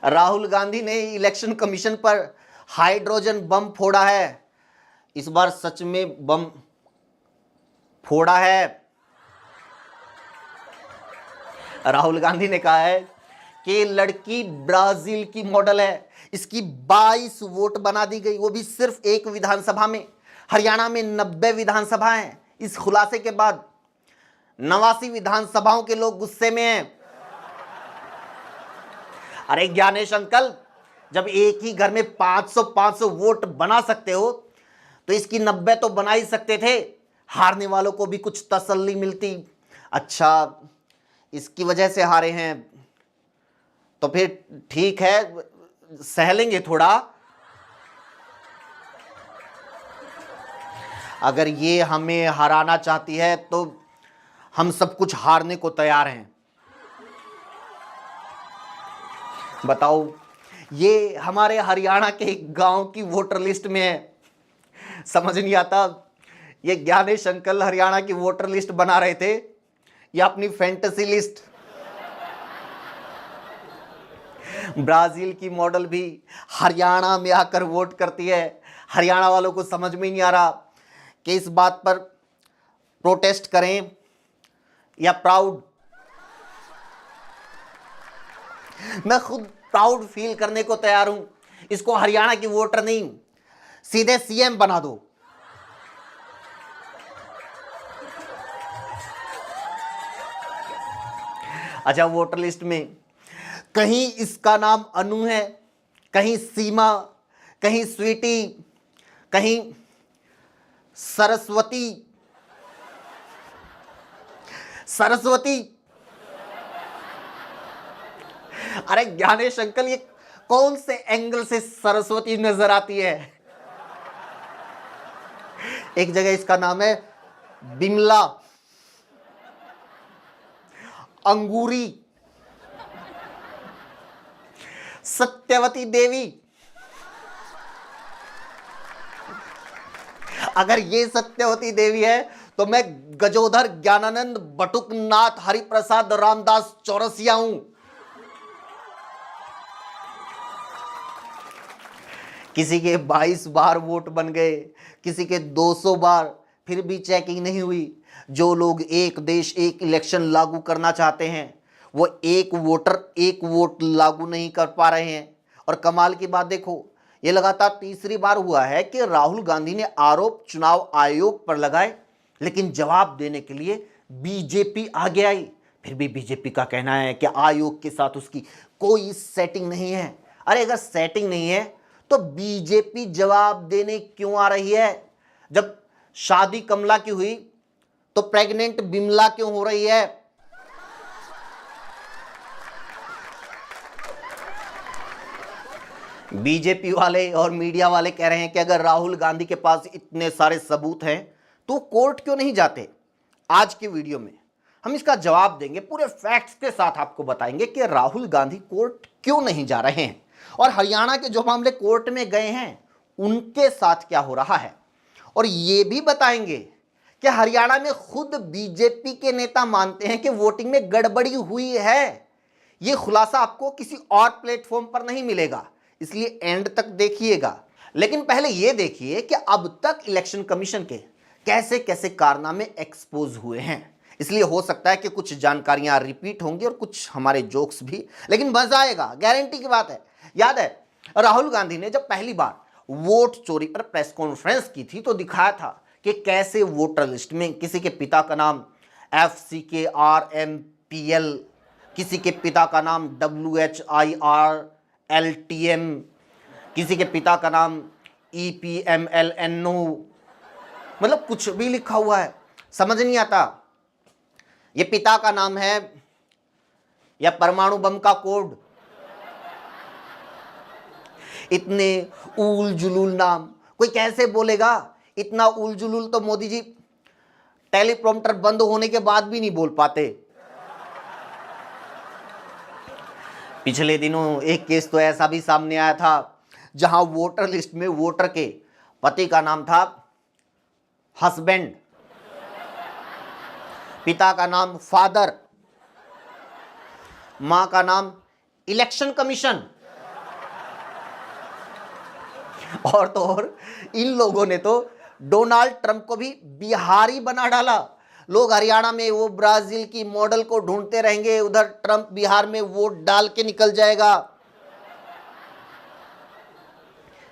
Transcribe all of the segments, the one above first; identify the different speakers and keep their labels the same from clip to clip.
Speaker 1: राहुल गांधी ने election commission पर hydrogen bomb फोड़ा है। इस बार सच में बम फोड़ा है। राहुल गांधी ने कहा है कि लड़की ब्राजील की मॉडल है, इसकी 22 वोट बना दी गई, वो भी सिर्फ एक विधानसभा में। हरियाणा में 90 विधानसभा हैं। इस खुलासे के बाद 89 विधानसभाओं के लोग गुस्से में हैं। अरे ज्ञानेश अंकल, जब एक ही घर में 500 वोट बना सकते हो तो इसकी 90 तो बना ही सकते थे, हारने वालों को भी कुछ तसल्ली मिलती। अच्छा, इसकी वजह से हारे हैं तो फिर ठीक है, सह लेंगे थोड़ा। अगर ये हमें हराना चाहती है तो हम सब कुछ हारने को तैयार हैं। बताओ, ये हमारे हरियाणा के एक गांव की वोटर लिस्ट में है। समझ नहीं आता, ये ज्ञानेश अंकल हरियाणा की वोटर लिस्ट बना रहे थे या अपनी फैंटेसी लिस्ट। ब्राजील की मॉडल भी हरियाणा में आकर वोट करती है। हरियाणा वालों को समझ में नहीं आ रहा कि इस बात पर प्रोटेस्ट करें या प्राउड। मैं खुद प्राउड फील करने को तैयार हूं। इसको हरियाणा की वोटर नहीं, सीधे सीएम बना दो। अच्छा, वोटर लिस्ट में कहीं इसका नाम अनु है, कहीं सीमा, कहीं स्वीटी, कहीं सरस्वती। सरस्वती, अरे ज्ञानेश अंकल, ये कौन से एंगल से सरस्वती नजर आती है? एक जगह इसका नाम है बिमला, अंगूरी, सत्यवती देवी। अगर ये सत्यवती देवी है तो मैं गजोधर ज्ञानानंद बटुकनाथ हरिप्रसाद रामदास चौरसिया हूं। किसी के 22 बार वोट बन गए, किसी के 200 बार, फिर भी चेकिंग नहीं हुई। जो लोग एक देश एक इलेक्शन लागू करना चाहते हैं वो एक वोटर एक वोट लागू नहीं कर पा रहे हैं। और कमाल की बात देखो, ये लगातार तीसरी बार हुआ है कि राहुल गांधी ने आरोप चुनाव आयोग पर लगाए, लेकिन जवाब देने के लिए बीजेपी आगे आई। फिर भी बीजेपी का कहना है कि आयोग के साथ उसकी कोई सेटिंग नहीं है। अरे अगर सेटिंग नहीं है तो बीजेपी जवाब देने क्यों आ रही है? जब शादी कमला की हुई तो प्रेग्नेंट बिमला क्यों हो रही है? बीजेपी वाले और मीडिया वाले कह रहे हैं कि अगर राहुल गांधी के पास इतने सारे सबूत हैं तो कोर्ट क्यों नहीं जाते। आज की वीडियो में हम इसका जवाब देंगे, पूरे फैक्ट्स के साथ आपको बताएंगे कि राहुल गांधी कोर्ट क्यों नहीं जा रहे हैं और हरियाणा के जो मामले कोर्ट में गए हैं उनके साथ क्या हो रहा है। और ये भी बताएंगे कि हरियाणा में खुद बीजेपी के नेता मानते हैं कि वोटिंग में गड़बड़ी हुई है। यह खुलासा आपको किसी और प्लेटफॉर्म पर नहीं मिलेगा, इसलिए एंड तक देखिएगा। लेकिन पहले यह देखिए कि अब तक इलेक्शन कमीशन के कैसे कैसे कारनामे एक्सपोज हुए हैं। इसलिए हो सकता है कि कुछ जानकारियां रिपीट होंगी और कुछ हमारे जोक्स भी, लेकिन मजा आएगा, गारंटी की बात है। याद है राहुल गांधी ने जब पहली बार वोट चोरी पर प्रेस कॉन्फ्रेंस की थी तो दिखाया था कि कैसे वोटर लिस्ट में किसी के पिता का नाम FCKRMPL, किसी के पिता का नाम WHIRLTM, किसी के पिता का नाम EPMLNO, मतलब कुछ भी लिखा हुआ है, समझ नहीं आता ये पिता का नाम है या परमाणु बम का कोड। इतने उल जुलूल नाम कोई कैसे बोलेगा? इतना उल जुलूल तो मोदी जी टेलीप्रॉम्प्टर बंद होने के बाद भी नहीं बोल पाते। पिछले दिनों एक केस तो ऐसा भी सामने आया था जहां वोटर लिस्ट में वोटर के पति का नाम था हस्बैंड, पिता का नाम फादर, मां का नाम इलेक्शन कमीशन। और तो और इन लोगों ने तो डोनाल्ड ट्रंप को भी बिहारी बना डाला। लोग हरियाणा में वो ब्राजील की मॉडल को ढूंढते रहेंगे, उधर ट्रंप बिहार में वोट डाल के निकल जाएगा।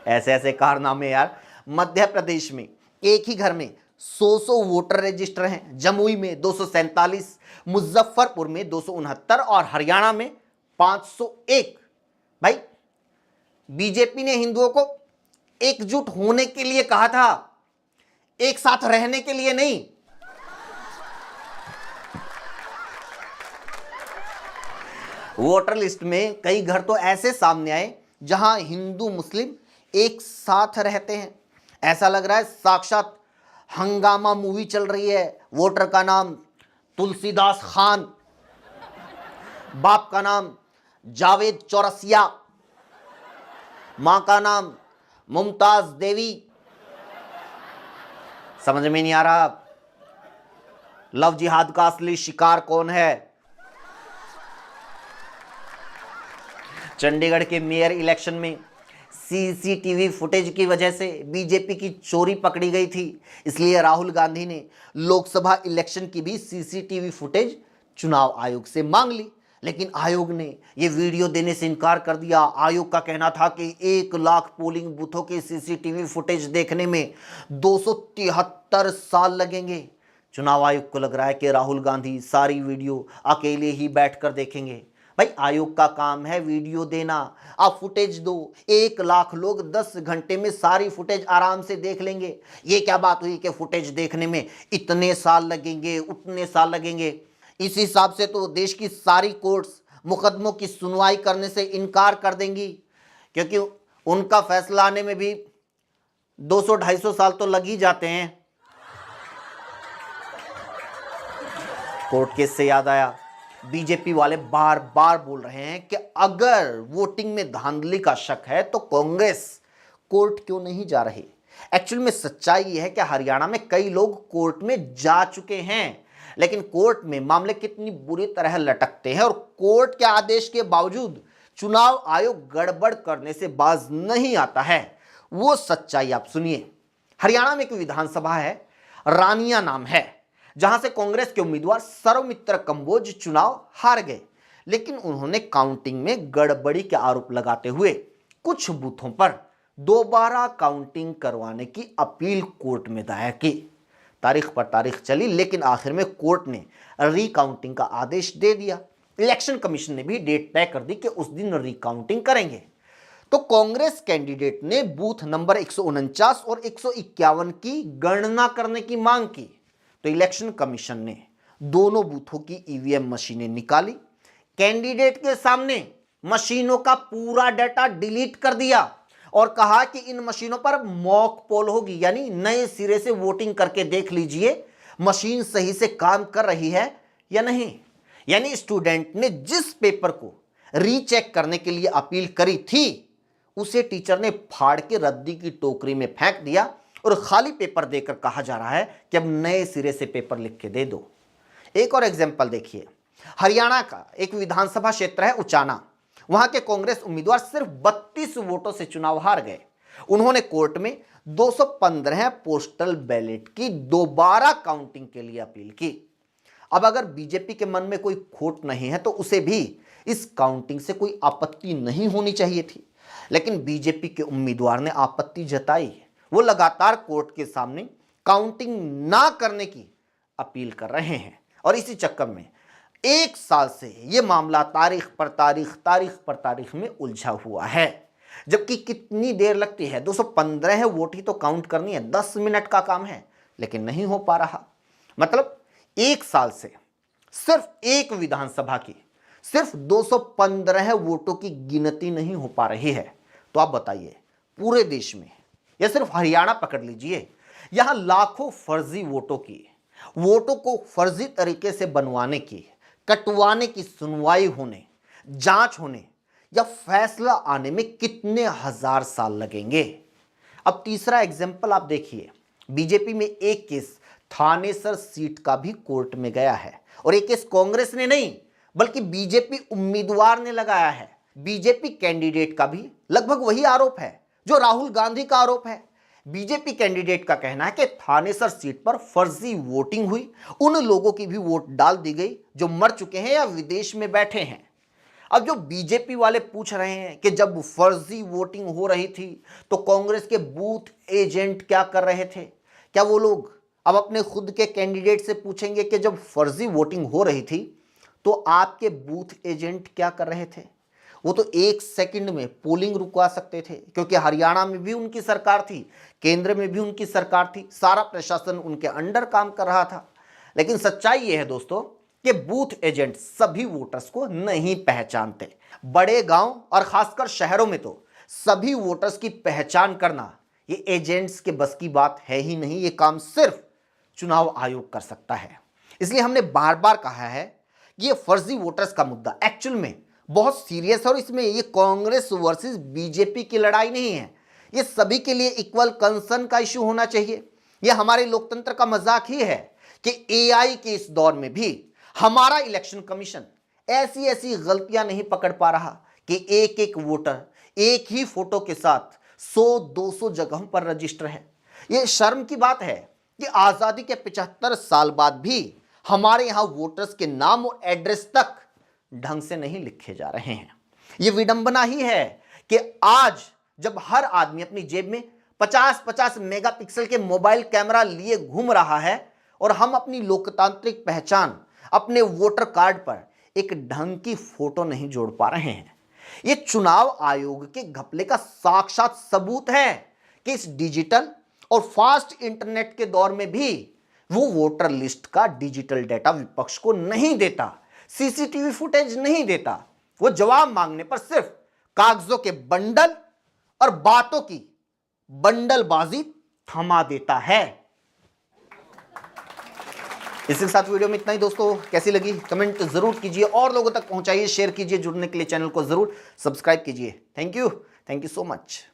Speaker 1: ऐसे ऐसे कारनामे यार। मध्य प्रदेश में एक ही घर में 100 वोटर रजिस्टर हैं। जमुई में 247, मुजफ्फरपुर में 269 और हरियाणा में 501। भाई, बीजेपी ने हिंदुओं को एकजुट होने के लिए कहा था, एक साथ रहने के लिए नहीं। वोटर लिस्ट में कई घर तो ऐसे सामने आए जहां हिंदू मुस्लिम एक साथ रहते हैं। ऐसा लग रहा है साक्षात हंगामा मूवी चल रही है। वोटर का नाम तुलसीदास खान, बाप का नाम जावेद चौरसिया, मां का नाम मुमताज देवी। समझ में नहीं आ रहा लव जिहाद का असली शिकार कौन है। चंडीगढ़ के मेयर इलेक्शन में सीसीटीवी फुटेज की वजह से बीजेपी की चोरी पकड़ी गई थी, इसलिए राहुल गांधी ने लोकसभा इलेक्शन की भी सीसीटीवी फुटेज चुनाव आयोग से मांग ली, लेकिन आयोग ने यह वीडियो देने से इनकार कर दिया। आयोग का कहना था कि 1 लाख पोलिंग बूथों के सीसीटीवी फुटेज देखने में 273 साल लगेंगे। चुनाव आयोग को लग रहा है कि राहुल गांधी सारी वीडियो अकेले ही बैठकर देखेंगे। भाई, आयोग का काम है वीडियो देना, आप फुटेज दो। 1 लाख लोग 10 घंटे में सारी फुटेज आराम से देख लेंगे। ये क्या बात हुई कि फुटेज देखने में इतने साल लगेंगे, उतने साल लगेंगे। इस हिसाब से तो देश की सारी कोर्ट्स मुकदमों की सुनवाई करने से इनकार कर देंगी, क्योंकि उनका फैसला आने में भी 200-250 साल तो लग ही जाते हैं। कोर्ट केस से याद आया, बीजेपी वाले बार बार बोल रहे हैं कि अगर वोटिंग में धांधली का शक है तो कांग्रेस कोर्ट क्यों नहीं जा रही। एक्चुअल में सच्चाई यह है कि हरियाणा में कई लोग कोर्ट में जा चुके हैं, लेकिन कोर्ट में मामले कितनी बुरी तरह लटकते हैं और कोर्ट के आदेश के बावजूद चुनाव आयोग गड़बड़ करने से बाज नहीं आता है, वो सच्चाई आप सुनिए। हरियाणा में एक विधानसभा है, रानिया नाम है, जहां से कांग्रेस के उम्मीदवार सर्वमित्र कंबोज चुनाव हार गए, लेकिन उन्होंने काउंटिंग में गड़बड़ी के आरोप लगाते हुए कुछ बूथों पर दोबारा काउंटिंग करवाने की अपील कोर्ट में दायर की। तारीख पर तारीख चली, लेकिन आखिर में कोर्ट ने रिकाउंटिंग का आदेश दे दिया। इलेक्शन कमीशन ने भी डेट तय कर दी कि उस दिन रिकाउंटिंग करेंगे। तो कांग्रेस कैंडिडेट ने बूथ नंबर 149 और 151 की गणना करने की मांग की, तो इलेक्शन कमीशन ने दोनों बूथों की ईवीएम मशीनें निकाली, कैंडिडेट के सामने मशीनों का पूरा डाटा डिलीट कर दिया और कहा कि इन मशीनों पर मॉक पोल होगी, यानी नए सिरे से वोटिंग करके देख लीजिए मशीन सही से काम कर रही है या नहीं। यानी स्टूडेंट ने जिस पेपर को रीचेक करने के लिए अपील करी थी, उसे टीचर ने फाड़ के रद्दी की टोकरी में फेंक दिया और खाली पेपर देकर कहा जा रहा है कि अब नए सिरे से पेपर लिख के दे दो। एक और एग्जाम्पल देखिए, हरियाणा का एक विधानसभा क्षेत्र है उचाना। वहां के कांग्रेस उम्मीदवार सिर्फ 32 वोटों से चुनाव हार गए। उन्होंने कोर्ट में 215 पोस्टल बैलेट की दोबारा काउंटिंग के लिए अपील की। अब अगर बीजेपी के मन में कोई खोट नहीं है तो उसे भी इस काउंटिंग से कोई आपत्ति नहीं होनी चाहिए थी, लेकिन बीजेपी के उम्मीदवार ने आपत्ति जताई। वो लगातार कोर्ट के सामने काउंटिंग ना करने की अपील कर रहे हैं और इसी चक्कर में 1 साल से यह मामला तारीख पर तारीख में उलझा हुआ है। जबकि कितनी देर लगती है, 215 वोट ही तो काउंट करनी है, 10 मिनट का काम है, लेकिन नहीं हो पा रहा। मतलब 1 साल से सिर्फ एक विधानसभा की सिर्फ 215 वोटों की गिनती नहीं हो पा रही है। तो आप बताइए, पूरे देश में या सिर्फ हरियाणा पकड़ लीजिए, यहां लाखों फर्जी वोटों को फर्जी तरीके से बनवाने की, कटवाने की सुनवाई होने, जांच होने या फैसला आने में कितने हजार साल लगेंगे। अब तीसरा एग्जाम्पल आप देखिए, बीजेपी में एक केस थानेसर सीट का भी कोर्ट में गया है और एक केस कांग्रेस ने नहीं बल्कि बीजेपी उम्मीदवार ने लगाया है। बीजेपी कैंडिडेट का भी लगभग वही आरोप है, जो राहुल गांधी का आरोप है। बीजेपी कैंडिडेट का कहना है कि थानेसर सीट पर फर्जी वोटिंग हुई, उन लोगों की भी वोट डाल दी गई जो मर चुके हैं या विदेश में बैठे हैं। अब जो बीजेपी वाले पूछ रहे हैं कि जब फर्जी वोटिंग हो रही थी तो कांग्रेस के बूथ एजेंट क्या कर रहे थे, क्या वो लोग अब अपने खुद के कैंडिडेट से पूछेंगे कि जब फर्जी वोटिंग हो रही थी तो आपके बूथ एजेंट क्या कर रहे थे? वो तो 1 सेकंड में पोलिंग रुकवा सकते थे, क्योंकि हरियाणा में भी उनकी सरकार थी, केंद्र में भी उनकी सरकार थी, सारा प्रशासन उनके अंडर काम कर रहा था। लेकिन सच्चाई ये है दोस्तों कि बूथ एजेंट सभी वोटर्स को नहीं पहचानते। बड़े गांव और खासकर शहरों में तो सभी वोटर्स की पहचान करना ये एजेंट्स के बस की बात है ही नहीं। ये काम सिर्फ चुनाव आयोग कर सकता है। इसलिए हमने बार बार कहा है कि ये फर्जी वोटर्स का मुद्दा एक्चुअल में बहुत सीरियस है और इसमें ये कांग्रेस वर्सेस बीजेपी की लड़ाई नहीं है। ये सभी के लिए इक्वल कंसर्न का इशू होना चाहिए। ये हमारे लोकतंत्र का मजाक ही है कि एआई के इस दौर में भी हमारा इलेक्शन कमीशन ऐसी ऐसी गलतियां नहीं पकड़ पा रहा कि एक एक वोटर एक ही फोटो के साथ 100-200 जगहों पर रजिस्टर है। ये शर्म की बात है कि आजादी के 75 साल बाद भी हमारे यहां वोटर्स के नाम और एड्रेस तक ढंग से नहीं लिखे जा रहे हैं। यह विडंबना ही है कि आज जब हर आदमी अपनी जेब में 50-50 मेगापिक्सल के मोबाइल कैमरा लिए घूम रहा है और हम अपनी लोकतांत्रिक पहचान अपने वोटर कार्ड पर एक ढंग की फोटो नहीं जोड़ पा रहे हैं। यह चुनाव आयोग के घपले का साक्षात सबूत है कि इस डिजिटल और फास्ट इंटरनेट के दौर में भी वो वोटर लिस्ट का डिजिटल डेटा विपक्ष को नहीं देता, सीसीटीवी फुटेज नहीं देता। वो जवाब मांगने पर सिर्फ कागजों के बंडल और बातों की बंडलबाजी थमा देता है। इसके साथ वीडियो में इतना ही दोस्तों। कैसी लगी कमेंट जरूर कीजिए और लोगों तक पहुंचाइए, शेयर कीजिए, जुड़ने के लिए चैनल को जरूर सब्सक्राइब कीजिए। Thank you so much.